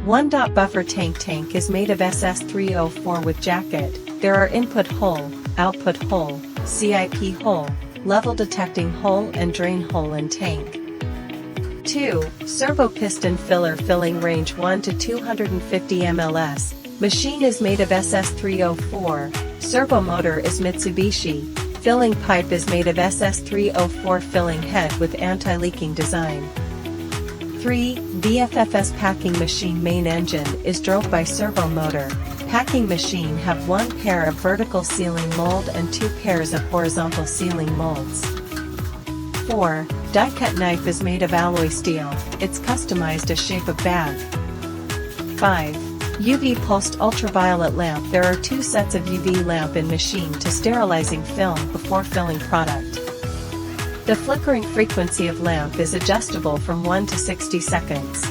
1. Buffer tank is made of SS304 with jacket. There are input hole, output hole, CIP hole, level detecting hole and drain hole in tank. 2. Servo piston filler filling range 1 to 250 mls. Machine is made of SS304. Servo motor is Mitsubishi. Filling pipe is made of SS304 filling head with anti-leaking design. 3. VFFS packing machine main engine is drove by servo motor. Packing machine have 1 pair of vertical sealing mold and 2 pairs of horizontal sealing molds. 4. Die cut knife is made of alloy steel. It's customized as shape of bag. 5. UV pulsed ultraviolet lamp. There are 2 sets of UV lamp in machine to sterilizing film before filling product. The flickering frequency of lamp is adjustable from 1 to 60 seconds.